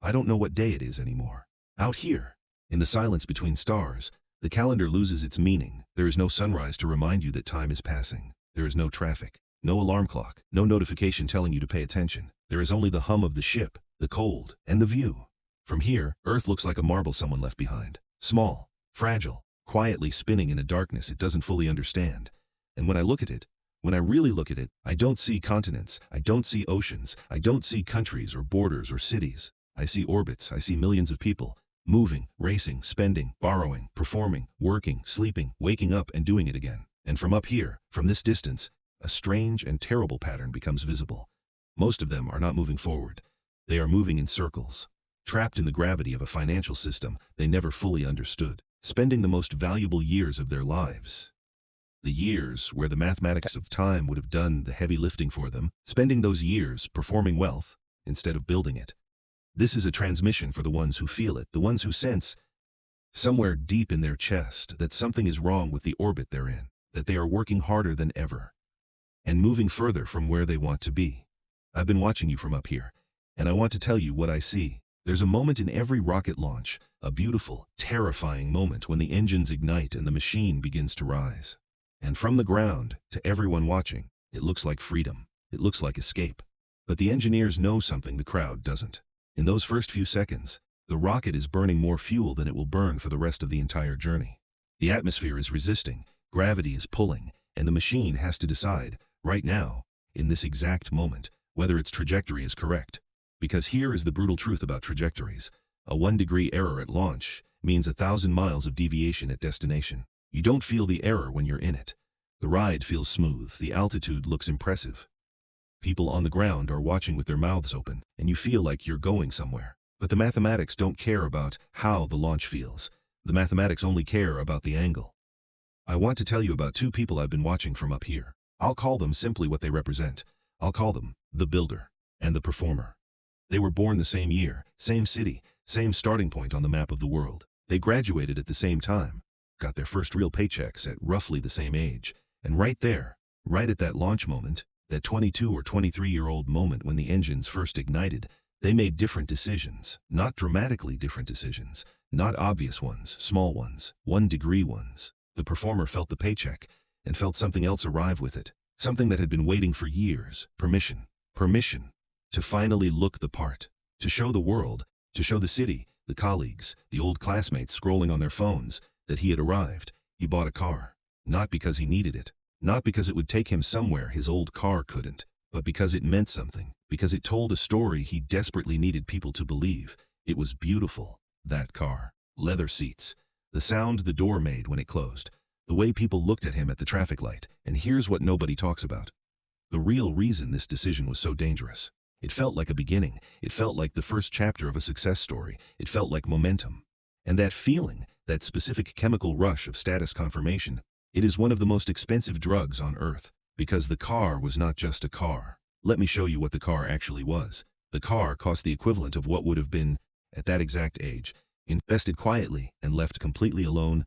I don't know what day it is anymore. Out here, in the silence between stars, the calendar loses its meaning. There is no sunrise to remind you that time is passing. There is no traffic, no alarm clock, no notification telling you to pay attention. There is only the hum of the ship, the cold, and the view. From here, Earth looks like a marble someone left behind. Small, fragile, quietly spinning in a darkness it doesn't fully understand. And when I look at it, when I really look at it, I don't see continents, I don't see oceans, I don't see countries or borders or cities. I see orbits, I see millions of people, moving, racing, spending, borrowing, performing, working, sleeping, waking up and doing it again. And from up here, from this distance, a strange and terrible pattern becomes visible. Most of them are not moving forward. They are moving in circles, trapped in the gravity of a financial system they never fully understood, spending the most valuable years of their lives. The years where the mathematics of time would have done the heavy lifting for them, spending those years performing wealth instead of building it. This is a transmission for the ones who feel it, the ones who sense, somewhere deep in their chest, that something is wrong with the orbit they're in, that they are working harder than ever, and moving further from where they want to be. I've been watching you from up here, and I want to tell you what I see. There's a moment in every rocket launch, a beautiful, terrifying moment when the engines ignite and the machine begins to rise. And from the ground, to everyone watching, it looks like freedom. It looks like escape. But the engineers know something the crowd doesn't. In those first few seconds, the rocket is burning more fuel than it will burn for the rest of the entire journey. The atmosphere is resisting, gravity is pulling, and the machine has to decide, right now, in this exact moment, whether its trajectory is correct. Because here is the brutal truth about trajectories. A 1-degree error at launch means 1,000 miles of deviation at destination. You don't feel the error when you're in it. The ride feels smooth, the altitude looks impressive. People on the ground are watching with their mouths open, and you feel like you're going somewhere. But the mathematics don't care about how the launch feels. The mathematics only care about the angle. I want to tell you about two people I've been watching from up here. I'll call them simply what they represent. I'll call them the builder and the performer. They were born the same year, same city, same starting point on the map of the world. They graduated at the same time, got their first real paychecks at roughly the same age. And right there, right at that launch moment, that 22 or 23-year-old moment when the engines first ignited, they made different decisions, not dramatically different decisions, not obvious ones, small ones, 1-degree ones. The performer felt the paycheck and felt something else arrive with it, something that had been waiting for years, permission, permission to finally look the part, to show the world, to show the city, the colleagues, the old classmates scrolling on their phones, that he had arrived. He bought a car, not because he needed it, not because it would take him somewhere his old car couldn't, but because it meant something, because it told a story he desperately needed people to believe. It was beautiful, that car. Leather seats, the sound the door made when it closed, the way people looked at him at the traffic light. And here's what nobody talks about. The real reason this decision was so dangerous. It felt like a beginning. It felt like the first chapter of a success story. It felt like momentum. And that feeling, that specific chemical rush of status confirmation, it is one of the most expensive drugs on earth, because the car was not just a car. Let me show you what the car actually was. The car cost the equivalent of what would have been, at that exact age, invested quietly and left completely alone,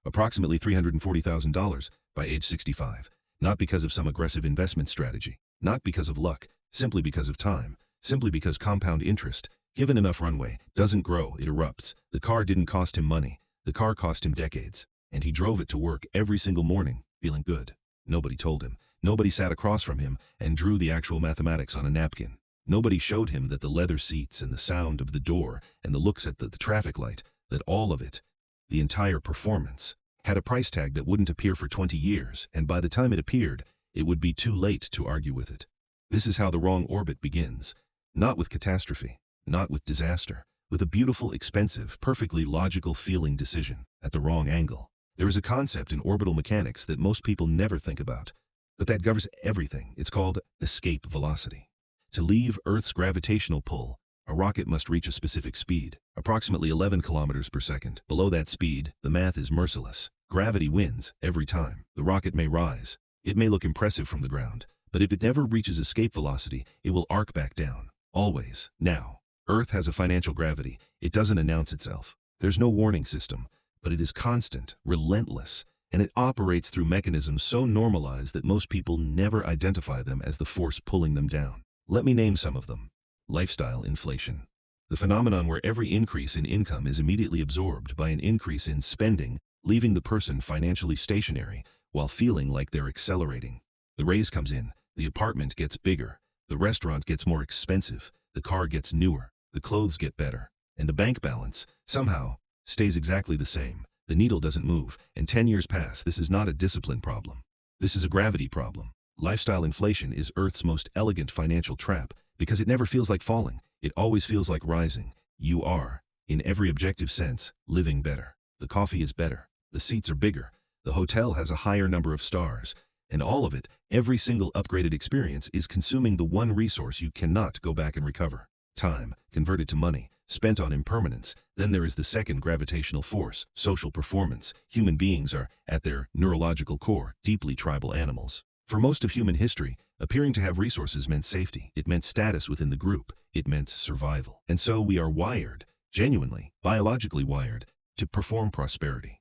approximately $340,000 by age 65. Not because of some aggressive investment strategy, not because of luck, simply because of time, simply because compound interest, given enough runway, doesn't grow, it erupts. The car didn't cost him money. The car cost him decades. And he drove it to work every single morning, feeling good. Nobody told him. Nobody sat across from him and drew the actual mathematics on a napkin. Nobody showed him that the leather seats and the sound of the door and the looks at the traffic light, that all of it, the entire performance, had a price tag that wouldn't appear for 20 years, and by the time it appeared, it would be too late to argue with it. This is how the wrong orbit begins. Not with catastrophe, not with disaster, with a beautiful, expensive, perfectly logical feeling decision at the wrong angle. There is a concept in orbital mechanics that most people never think about, but that governs everything. It's called escape velocity. To leave Earth's gravitational pull, a rocket must reach a specific speed, approximately 11 kilometers per second. Below that speed, the math is merciless. Gravity wins every time. The rocket may rise. It may look impressive from the ground, but if it never reaches escape velocity, it will arc back down. Always. Now, Earth has a financial gravity. It doesn't announce itself. There's no warning system. But it is constant, relentless, and it operates through mechanisms so normalized that most people never identify them as the force pulling them down. Let me name some of them. Lifestyle inflation. The phenomenon where every increase in income is immediately absorbed by an increase in spending, leaving the person financially stationary while feeling like they're accelerating. The raise comes in, the apartment gets bigger, the restaurant gets more expensive, the car gets newer, the clothes get better, and the bank balance, somehow, stays exactly the same. The needle doesn't move, and 10 years pass. This is not a discipline problem. This is a gravity problem. Lifestyle inflation is Earth's most elegant financial trap because it never feels like falling. It always feels like rising. You are, in every objective sense, living better. The coffee is better. The seats are bigger. The hotel has a higher number of stars. And all of it, every single upgraded experience, is consuming the one resource you cannot go back and recover. Time, converted to money, spent on impermanence. Then there is the second gravitational force, social performance. Human beings are, at their neurological core, deeply tribal animals. For most of human history, appearing to have resources meant safety. It meant status within the group. It meant survival. And so we are wired, genuinely, biologically wired, to perform prosperity,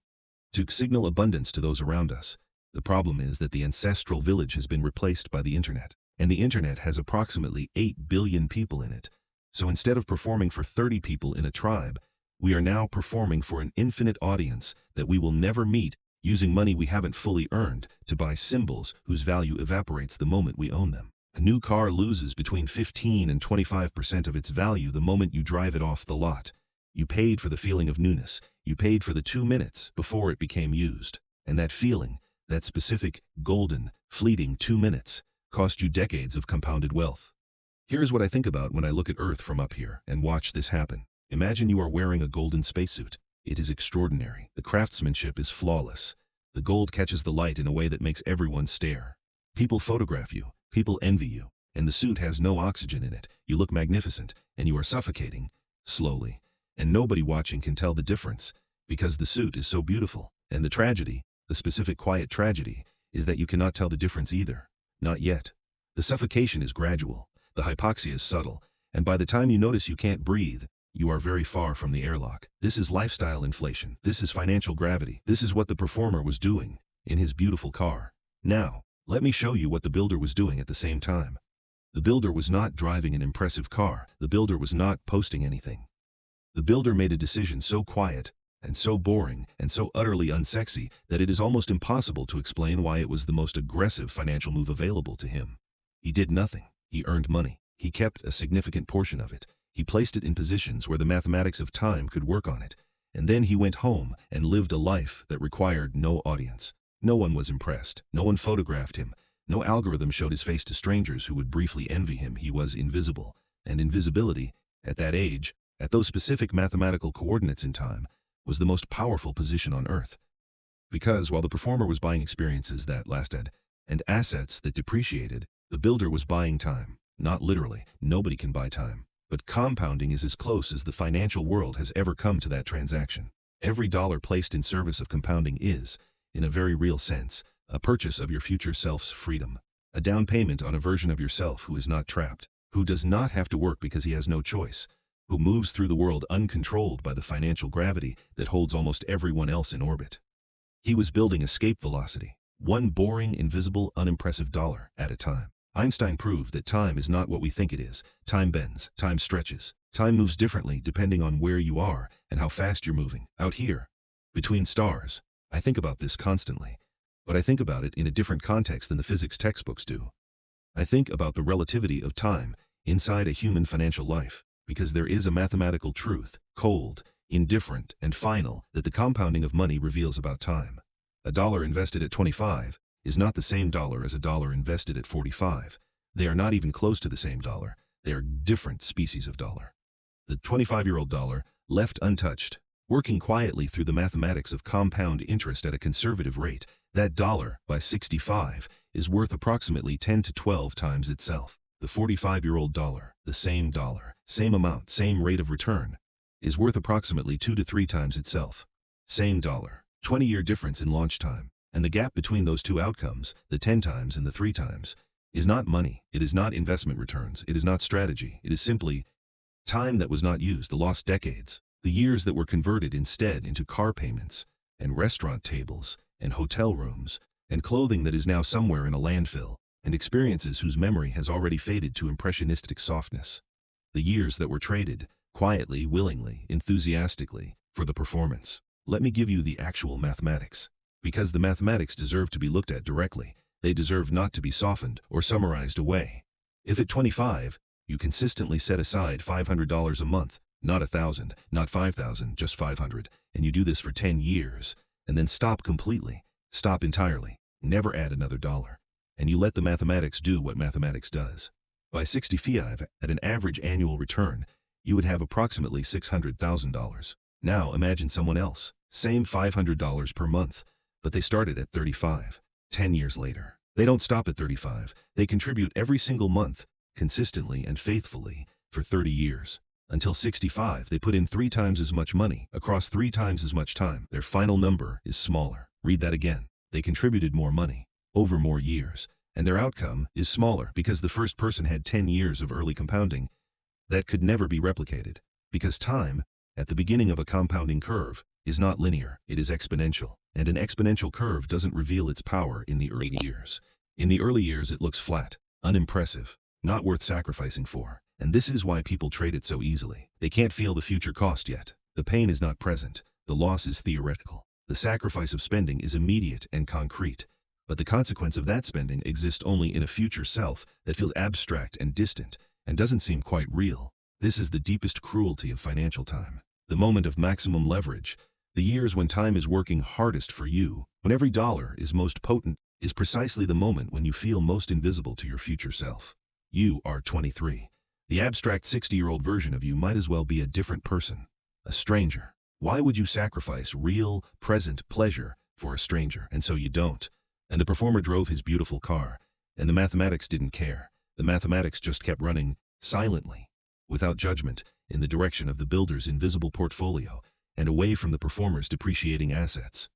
to signal abundance to those around us. The problem is that the ancestral village has been replaced by the internet, and the internet has approximately 8 billion people in it. So instead of performing for 30 people in a tribe, we are now performing for an infinite audience that we will never meet, using money we haven't fully earned to buy symbols whose value evaporates the moment we own them. A new car loses between 15 and 25% of its value the moment you drive it off the lot. You paid for the feeling of newness. You paid for the 2 minutes before it became used. And that feeling, that specific, golden, fleeting 2 minutes, cost you decades of compounded wealth. Here's what I think about when I look at Earth from up here and watch this happen. Imagine you are wearing a golden spacesuit. It is extraordinary. The craftsmanship is flawless. The gold catches the light in a way that makes everyone stare. People photograph you. People envy you. And the suit has no oxygen in it. You look magnificent, and you are suffocating, slowly. And nobody watching can tell the difference, because the suit is so beautiful. And the tragedy, the specific quiet tragedy, is that you cannot tell the difference either. Not yet. The suffocation is gradual. The hypoxia is subtle. And by the time you notice you can't breathe, you are very far from the airlock. This is lifestyle inflation. This is financial gravity. This is what the performer was doing in his beautiful car. Now, let me show you what the builder was doing at the same time. The builder was not driving an impressive car. The builder was not posting anything. The builder made a decision so quiet, and so boring, and so utterly unsexy that it is almost impossible to explain why it was the most aggressive financial move available to him. He did nothing. He earned money. He kept a significant portion of it. He placed it in positions where the mathematics of time could work on it. And then he went home and lived a life that required no audience. No one was impressed. No one photographed him. No algorithm showed his face to strangers who would briefly envy him. He was invisible. And invisibility, at that age, at those specific mathematical coordinates in time, was the most powerful position on Earth. Because while the performer was buying experiences that lasted, and assets that depreciated, the builder was buying time. Not literally. Nobody can buy time. But compounding is as close as the financial world has ever come to that transaction. Every dollar placed in service of compounding is, in a very real sense, a purchase of your future self's freedom. A down payment on a version of yourself who is not trapped, who does not have to work because he has no choice, who moves through the world uncontrolled by the financial gravity that holds almost everyone else in orbit. He was building escape velocity, one boring, invisible, unimpressive dollar at a time. Einstein proved that time is not what we think it is. Time bends, time stretches. Time moves differently depending on where you are and how fast you're moving. Out here, between stars, I think about this constantly, but I think about it in a different context than the physics textbooks do. I think about the relativity of time inside a human financial life, because there is a mathematical truth, cold, indifferent, and final, that the compounding of money reveals about time. A dollar invested at 25 is not the same dollar as a dollar invested at 45. They are not even close to the same dollar. They are different species of dollar. The 25-year-old dollar, left untouched, working quietly through the mathematics of compound interest at a conservative rate, that dollar, by 65, is worth approximately 10 to 12 times itself. The 45-year-old dollar, the same dollar, same amount, same rate of return, is worth approximately 2 to 3 times itself. Same dollar, 20-year difference in launch time. And the gap between those two outcomes, the 10 times and the 3 times, is not money. It is not investment returns. It is not strategy. It is simply time that was not used, the lost decades, the years that were converted instead into car payments, and restaurant tables, and hotel rooms, and clothing that is now somewhere in a landfill, and experiences whose memory has already faded to impressionistic softness. The years that were traded, quietly, willingly, enthusiastically, for the performance. Let me give you the actual mathematics. Because the mathematics deserve to be looked at directly, they deserve not to be softened or summarized away. If at 25, you consistently set aside $500 a month, not 1,000, not 5,000, just 500, and you do this for 10 years, and then stop completely, stop entirely, never add another dollar, and you let the mathematics do what mathematics does. By 65, at an average annual return, you would have approximately $600,000. Now imagine someone else, same $500 per month, but they started at 35, 10 years later. They don't stop at 35, they contribute every single month, consistently and faithfully, for 30 years. Until 65, they put in 3 times as much money, across 3 times as much time. Their final number is smaller. Read that again. They contributed more money, over more years, and their outcome is smaller because the first person had 10 years of early compounding that could never be replicated. Because time, at the beginning of a compounding curve, is not linear, it is exponential, and an exponential curve doesn't reveal its power in the early years. In the early years it looks flat, unimpressive, not worth sacrificing for, and this is why people trade it so easily. They can't feel the future cost yet. The pain is not present, the loss is theoretical. The sacrifice of spending is immediate and concrete, but the consequence of that spending exists only in a future self that feels abstract and distant and doesn't seem quite real. This is the deepest cruelty of financial time. The moment of maximum leverage, the years when time is working hardest for you, when every dollar is most potent, is precisely the moment when you feel most invisible to your future self. You are 23. The abstract 60-year-old version of you might as well be a different person, a stranger. Why would you sacrifice real, present pleasure for a stranger? And so you don't. And the performer drove his beautiful car, and the mathematics didn't care. The mathematics just kept running, silently, without judgment, in the direction of the builder's invisible portfolio, and away from the performer's depreciating assets.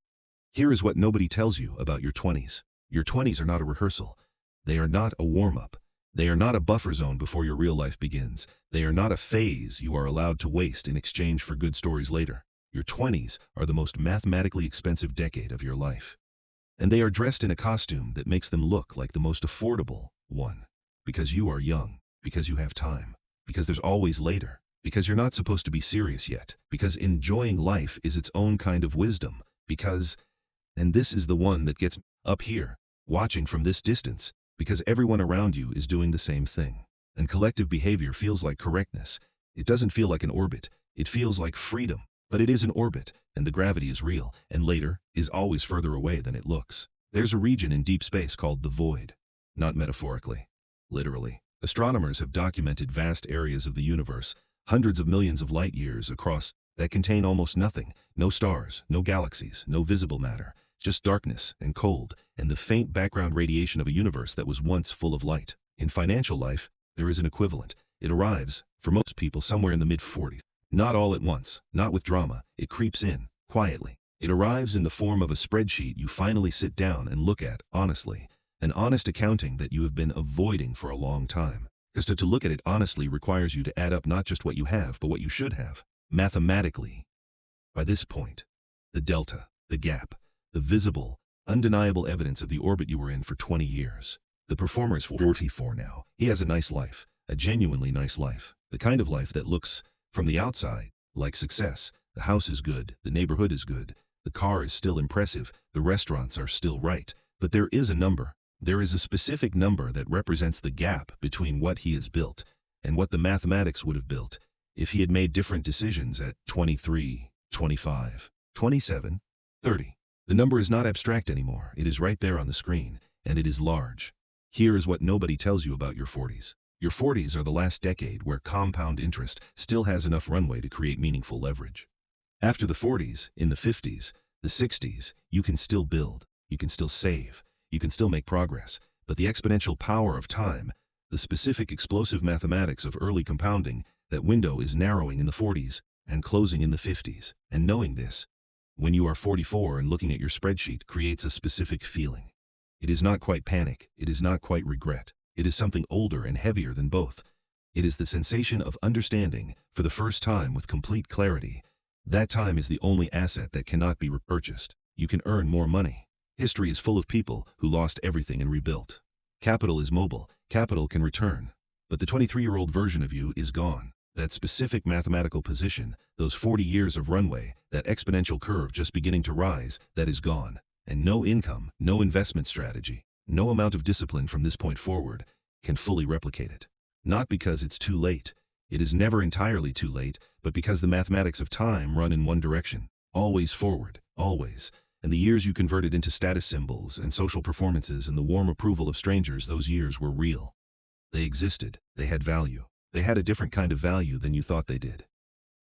Here is what nobody tells you about your 20s. Your 20s are not a rehearsal. They are not a warm-up. They are not a buffer zone before your real life begins. They are not a phase you are allowed to waste in exchange for good stories later. Your 20s are the most mathematically expensive decade of your life. And they are dressed in a costume that makes them look like the most affordable one. Because you are young. Because you have time. Because there's always later. Because you're not supposed to be serious yet. Because enjoying life is its own kind of wisdom. Because, and this is the one that gets up here, watching from this distance, because everyone around you is doing the same thing. And collective behavior feels like correctness. It doesn't feel like an orbit. It feels like freedom. But it is an orbit, and the gravity is real, and later is always further away than it looks. There's a region in deep space called the void. Not metaphorically. Literally. Astronomers have documented vast areas of the universe, hundreds of millions of light years across, that contain almost nothing. No stars, no galaxies, no visible matter. Just darkness and cold, and the faint background radiation of a universe that was once full of light. In financial life, there is an equivalent. It arrives, for most people, somewhere in the mid-40s. Not all at once, not with drama. It creeps in, quietly. It arrives in the form of a spreadsheet you finally sit down and look at, honestly. An honest accounting that you have been avoiding for a long time. Because to look at it honestly requires you to add up not just what you have, but what you should have. Mathematically. By this point, the delta, the gap, the visible, undeniable evidence of the orbit you were in for 20 years. The performer is 44 now. He has a nice life, a genuinely nice life. The kind of life that looks, from the outside, like success. The house is good, the neighborhood is good, the car is still impressive, the restaurants are still right. But there is a number. There is a specific number that represents the gap between what he has built and what the mathematics would have built if he had made different decisions at 23, 25, 27, 30. The number is not abstract anymore. It is right there on the screen, and it is large. Here is what nobody tells you about your 40s. Your 40s are the last decade where compound interest still has enough runway to create meaningful leverage. After the 40s, in the 50s, the 60s, you can still build, you can still save, you can still make progress, but the exponential power of time, the specific explosive mathematics of early compounding, that window is narrowing in the 40s and closing in the 50s. And knowing this, when you are 44 and looking at your spreadsheet, creates a specific feeling. It is not quite panic, it is not quite regret. It is something older and heavier than both. It is the sensation of understanding, for the first time with complete clarity. That time is the only asset that cannot be repurchased. You can earn more money. History is full of people who lost everything and rebuilt. Capital is mobile. Capital can return. But the 23-year-old version of you is gone. That specific mathematical position, those 40 years of runway, that exponential curve just beginning to rise, that is gone. And no income, no investment strategy, no amount of discipline from this point forward can fully replicate it. Not because it's too late. It is never entirely too late, but because the mathematics of time run in one direction. Always forward, always. And the years you converted into status symbols and social performances and the warm approval of strangers, those years were real. They existed. They had value. They had a different kind of value than you thought they did.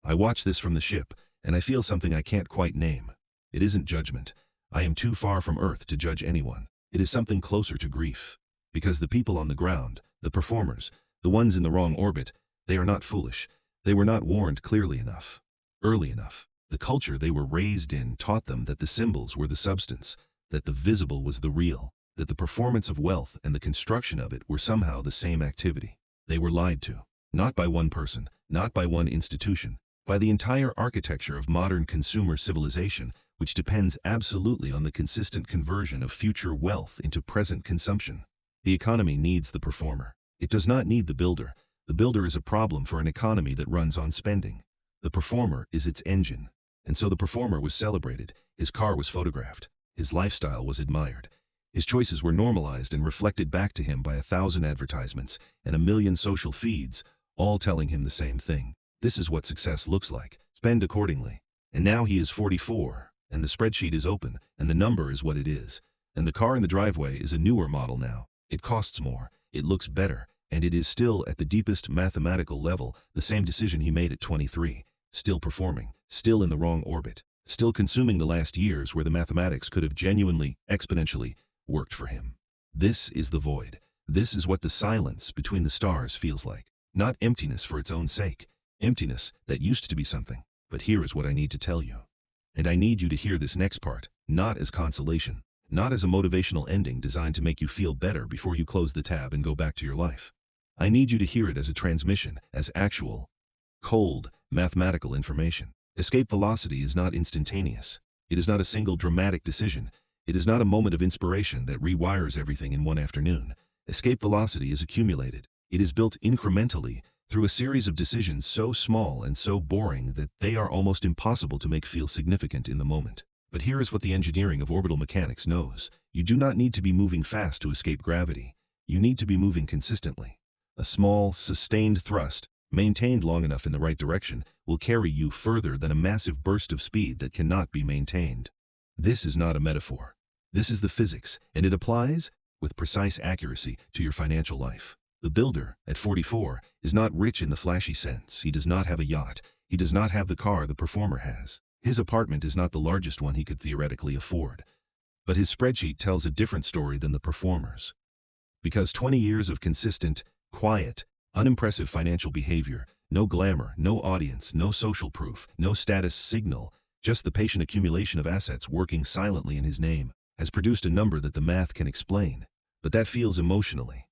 I watch this from the ship, and I feel something I can't quite name. It isn't judgment. I am too far from Earth to judge anyone. It is something closer to grief. Because the people on the ground, the performers, the ones in the wrong orbit, they are not foolish. They were not warned clearly enough, early enough. The culture they were raised in taught them that the symbols were the substance, that the visible was the real, that the performance of wealth and the construction of it were somehow the same activity. They were lied to. Not by one person, not by one institution, by the entire architecture of modern consumer civilization, which depends absolutely on the consistent conversion of future wealth into present consumption. The economy needs the performer. It does not need the builder. The builder is a problem for an economy that runs on spending. The performer is its engine. And so the performer was celebrated. His car was photographed. His lifestyle was admired. His choices were normalized and reflected back to him by 1,000 advertisements and 1,000,000 social feeds, all telling him the same thing. This is what success looks like. Spend accordingly. And now he is 44, and the spreadsheet is open, and the number is what it is. And the car in the driveway is a newer model now. It costs more, it looks better, and it is still at the deepest mathematical level the same decision he made at 23. Still performing, still in the wrong orbit, still consuming the last years where the mathematics could have genuinely, exponentially, worked for him. This is the void. This is what the silence between the stars feels like. Not emptiness for its own sake, emptiness that used to be something. But here is what I need to tell you. And I need you to hear this next part, not as consolation, not as a motivational ending designed to make you feel better before you close the tab and go back to your life. I need you to hear it as a transmission, as actual, cold, mathematical information. Escape velocity is not instantaneous. It is not a single dramatic decision. It is not a moment of inspiration that rewires everything in one afternoon. Escape velocity is accumulated. It is built incrementally through a series of decisions so small and so boring that they are almost impossible to make feel significant in the moment. But here is what the engineering of orbital mechanics knows. You do not need to be moving fast to escape gravity. You need to be moving consistently. A small, sustained thrust, maintained long enough in the right direction, will carry you further than a massive burst of speed that cannot be maintained. This is not a metaphor. This is the physics, and it applies with precise accuracy to your financial life. The builder, at 44, is not rich in the flashy sense. He does not have a yacht. He does not have the car the performer has. His apartment is not the largest one he could theoretically afford. But his spreadsheet tells a different story than the performer's. Because 20 years of consistent, quiet, unimpressive financial behavior, no glamour, no audience, no social proof, no status signal, just the patient accumulation of assets working silently in his name, has produced a number that the math can explain. But that feels emotionally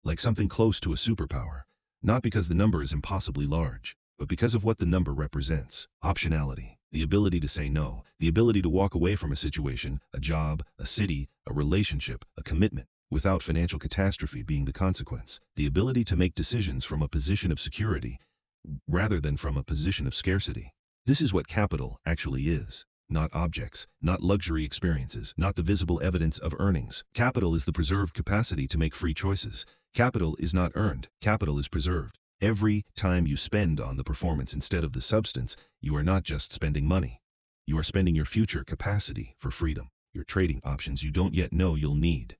like something close to a superpower, not because the number is impossibly large, but because of what the number represents. Optionality, the ability to say no, the ability to walk away from a situation, a job, a city, a relationship, a commitment, without financial catastrophe being the consequence. The ability to make decisions from a position of security, rather than from a position of scarcity. This is what capital actually is. Not objects, not luxury experiences, not the visible evidence of earnings. Capital is the preserved capacity to make free choices. Capital is not earned, capital is preserved. Every time you spend on the performance instead of the substance, you are not just spending money. You are spending your future capacity for freedom, your trading options you don't yet know you'll need.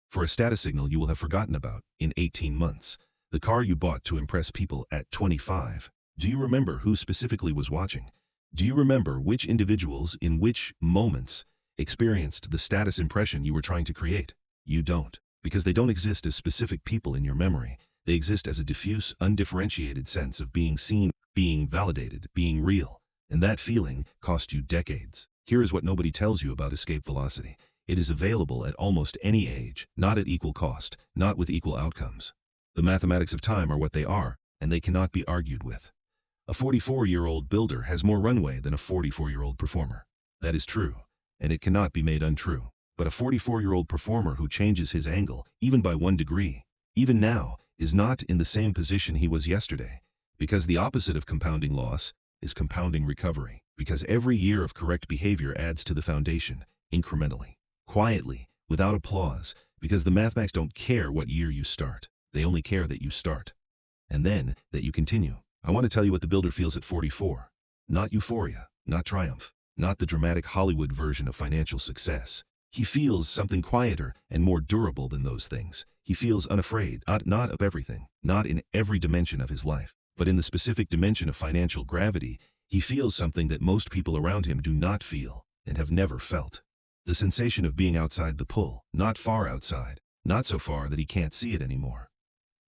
For a status signal you will have forgotten about in 18 months. The car you bought to impress people at 25. Do you remember who specifically was watching? Do you remember which individuals in which moments experienced the status impression you were trying to create? You don't, because they don't exist as specific people in your memory. They exist as a diffuse, undifferentiated sense of being seen, being validated, being real. And that feeling cost you decades. Here is what nobody tells you about escape velocity. It is available at almost any age, not at equal cost, not with equal outcomes. The mathematics of time are what they are, and they cannot be argued with. A 44-year-old builder has more runway than a 44-year-old performer. That is true, and it cannot be made untrue. But a 44-year-old performer who changes his angle, even by 1 degree, even now, is not in the same position he was yesterday, Because the opposite of compounding loss is compounding recovery. Because every year of correct behavior adds to the foundation, incrementally, quietly, without applause. Because the mathematics don't care what year you start. They only care that you start. And then, that you continue. I want to tell you what the builder feels at 44. Not euphoria, not triumph, not the dramatic Hollywood version of financial success. He feels something quieter and more durable than those things. He feels unafraid, not of everything, not in every dimension of his life, but in the specific dimension of financial gravity. He feels something that most people around him do not feel and have never felt. The sensation of being outside the pull, not far outside, not so far that he can't see it anymore,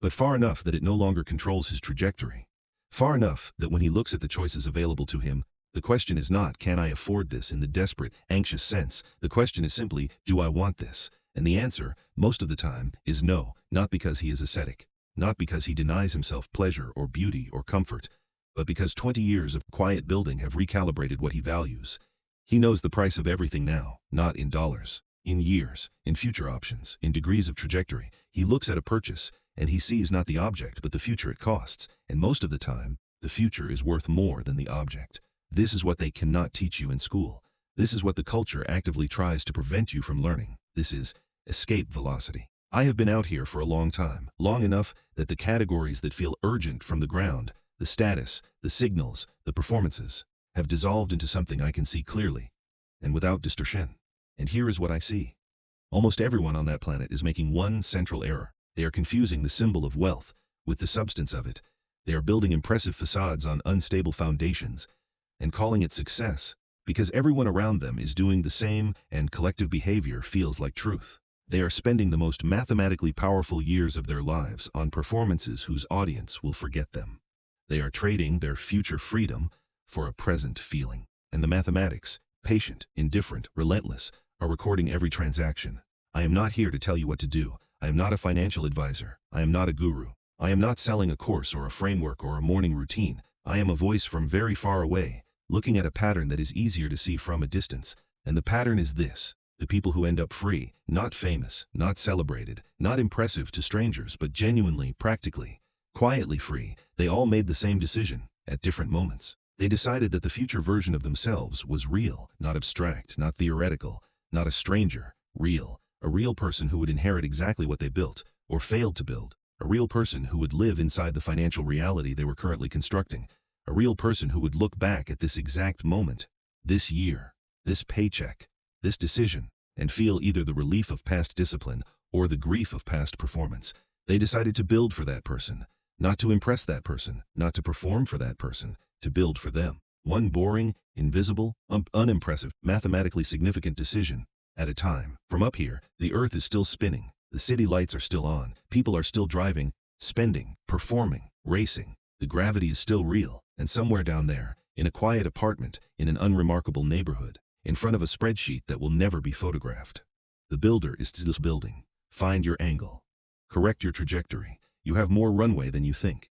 but far enough that it no longer controls his trajectory. Far enough that when he looks at the choices available to him, the question is not, can I afford this in the desperate, anxious sense? The question is simply, do I want this? And the answer, most of the time, is no, not because he is ascetic, not because he denies himself pleasure or beauty or comfort, but because 20 years of quiet building have recalibrated what he values. He knows the price of everything now, not in dollars, in years, in future options, in degrees of trajectory. He looks at a purchase, and he sees not the object but the future it costs, and most of the time, the future is worth more than the object. This is what they cannot teach you in school. This is what the culture actively tries to prevent you from learning. This is escape velocity. I have been out here for a long time, long enough that the categories that feel urgent from the ground, the status, the signals, the performances, have dissolved into something I can see clearly, and without distortion. And here is what I see. Almost everyone on that planet is making one central error. They are confusing the symbol of wealth with the substance of it. They are building impressive facades on unstable foundations and calling it success because everyone around them is doing the same and collective behavior feels like truth. They are spending the most mathematically powerful years of their lives on performances whose audience will forget them. They are trading their future freedom for a present feeling. And the mathematics, patient, indifferent, relentless, are recording every transaction. I am not here to tell you what to do. I am not a financial advisor. I am not a guru. I am not selling a course or a framework or a morning routine. I am a voice from very far away, looking at a pattern that is easier to see from a distance. And the pattern is this. The people who end up free, not famous, not celebrated, not impressive to strangers, but genuinely, practically, quietly free, they all made the same decision at different moments. They decided that the future version of themselves was real, not abstract, not theoretical, not a stranger, real, a real person who would inherit exactly what they built, or failed to build, a real person who would live inside the financial reality they were currently constructing, a real person who would look back at this exact moment, this year, this paycheck, this decision, and feel either the relief of past discipline or the grief of past performance. They decided to build for that person, not to impress that person, not to perform for that person, to build for them. One boring, invisible, unimpressive, mathematically significant decision at a time. From up here, the earth is still spinning, the city lights are still on, people are still driving, spending, performing, racing. The gravity is still real, and somewhere down there, in a quiet apartment, in an unremarkable neighborhood, in front of a spreadsheet that will never be photographed, the builder is still building. Find your angle. Correct your trajectory. You have more runway than you think.